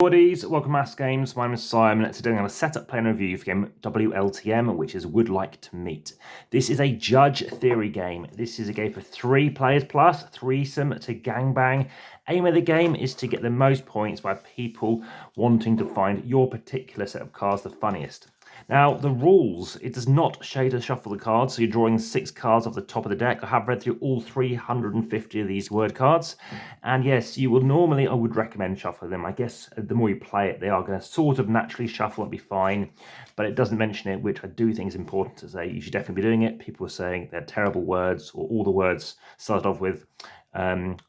Boardies, welcome to AmassGames. My name is Simon, and today I'm going to set up, play, and review for game WLTM, which is Would Like to Meet. This is a judge theory game. This is a game for 3 players plus, threesome to gangbang. Aim of the game is to get the most points by people wanting to find your particular set of cards the funniest. Now, the rules, it does not show you to shuffle the cards, so you're drawing 6 cards off the top of the deck. I have read through all 350 of these word cards, and yes, you will normally, I would recommend shuffling them. I guess the more you play it, they are going to sort of naturally shuffle and be fine, but it doesn't mention it, which I do think is important to say. You should definitely be doing it. People are saying they're terrible words, or all the words started off with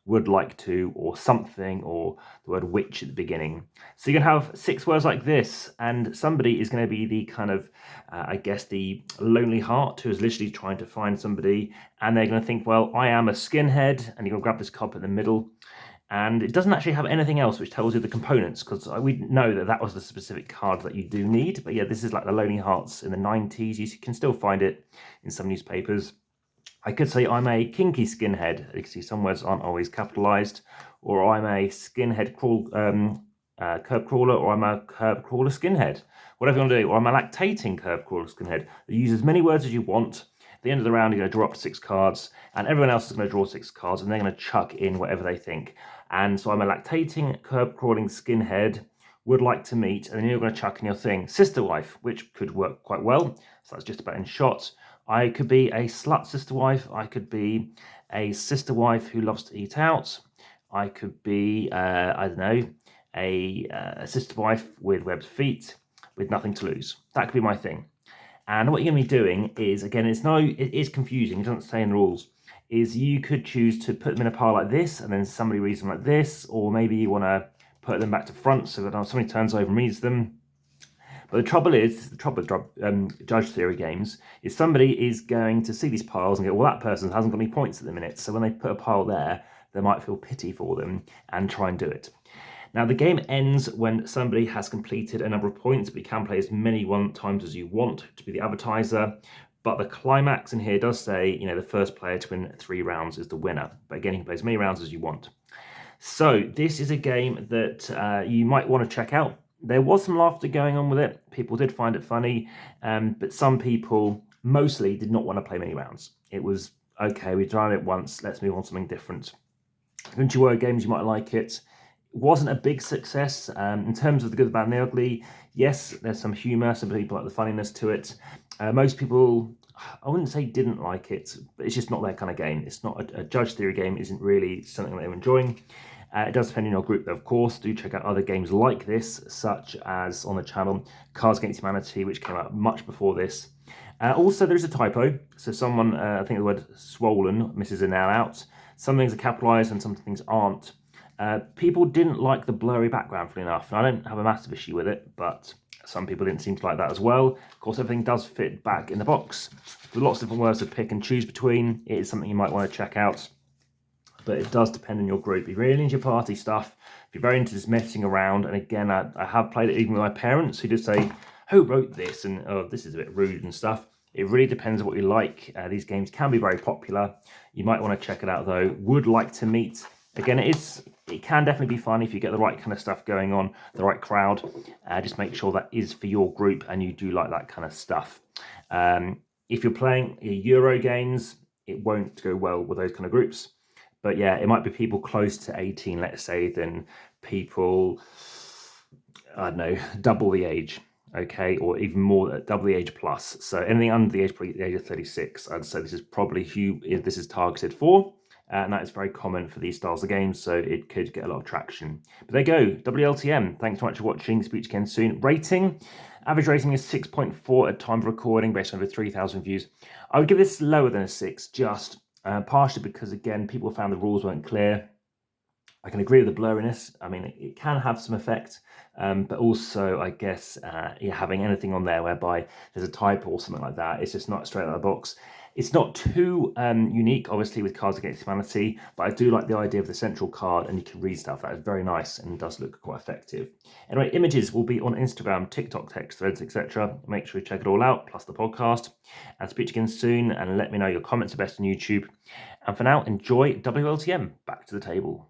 would like to, or something, or the word which at the beginning. So you're going to have 6 words like this, and somebody is going to be the kind of, I guess, the lonely heart who is literally trying to find somebody, and they're going to think, well, I am a skinhead, and you're going to grab this card in the middle, and it doesn't actually have anything else which tells you the components, because we know that that was the specific card that you do need. But yeah, this is like the Lonely Hearts in the 90s. You can still find it in some newspapers. I could say I'm a kinky skinhead. You can see some words aren't always capitalized. Or I'm a skinhead curb crawler, or I'm a curb crawler skinhead. Whatever you want to do. Or I'm a lactating curb crawler skinhead. You use as many words as you want. At the end of the round, you're going to draw up 6 cards, and everyone else is going to draw 6 cards, and they're going to chuck in whatever they think. And so I'm a lactating curb crawling skinhead, would like to meet, and then you're going to chuck in your thing, sister wife, which could work quite well. So that's just about in shot. I could be a slut sister wife. I could be a sister wife who loves to eat out. I could be, I don't know, a sister wife with webbed feet, with nothing to lose. That could be my thing. And what you're going to be doing is, again, it is confusing. It doesn't say in the rules. Is you could choose to put them in a pile like this, and then somebody reads them like this, or maybe you want to put them back to front so that somebody turns over and reads them. But the trouble with judge theory games is somebody is going to see these piles and go, well, that person hasn't got any points at the minute. So when they put a pile there, they might feel pity for them and try and do it. Now, the game ends when somebody has completed a number of points, but you can play as many times as you want to be the advertiser. But the climax in here does say, you know, the first player to win 3 rounds is the winner. But again, you can play as many rounds as you want. So this is a game that you might want to check out. There was some laughter going on with it. People did find it funny, but some people mostly did not want to play many rounds. It was, okay, we tried it once, let's move on to something different. Country word games, you might like it. It wasn't a big success. In terms of the good, the bad, and the ugly, yes, there's some humour, some people like the funniness to it. Most people, I wouldn't say didn't like it, but it's just not their kind of game. It's not a judge theory game, isn't really something that they're enjoying. It does depend on your group, though, of course. Do check out other games like this, such as on the channel, Cards Against Humanity, which came out much before this. Also, there's a typo. So someone, I think the word swollen misses an L out. Some things are capitalised and some things aren't. People didn't like the blurry background, funny enough. And I don't have a massive issue with it, but some people didn't seem to like that as well. Of course, everything does fit back in the box. With lots of different words to pick and choose between, it is something you might want to check out. But it does depend on your group. If you're really into your party stuff, if you're very into just messing around, and again, I have played it even with my parents who just say, who wrote this? And oh, this is a bit rude and stuff. It really depends on what you like. These games can be very popular. You might want to check it out, though. Would Like to Meet. Again, it can definitely be fun if you get the right kind of stuff going on, the right crowd. Just make sure that is for your group and you do like that kind of stuff. If you're playing Euro games, it won't go well with those kind of groups. But yeah, it might be people close to 18, let's say, than people, I don't know, double the age, okay, or even more, double the age plus. So anything under the age of 36, I'd say this is probably who this is targeted for. And that is very common for these styles of games, so it could get a lot of traction. But there you go, WLTM. Thanks so much for watching. Speak again soon. Rating. Average rating is 6.4 at time of recording, based on over 3,000 views. I would give this lower than a 6, just partially because, again, people found the rules weren't clear. I can agree with the blurriness. I mean, it can have some effect, but also, I guess, having anything on there whereby there's a typo or something like that, it's just not straight out of the box. It's not too unique, obviously, with Cards Against Humanity, but I do like the idea of the central card and you can read stuff. That is very nice and does look quite effective. Anyway, images will be on Instagram, TikTok, text, threads, etc. Make sure you check it all out, plus the podcast. And speak again soon, and let me know your comments are best on YouTube. And for now, enjoy WLTM. Back to the table.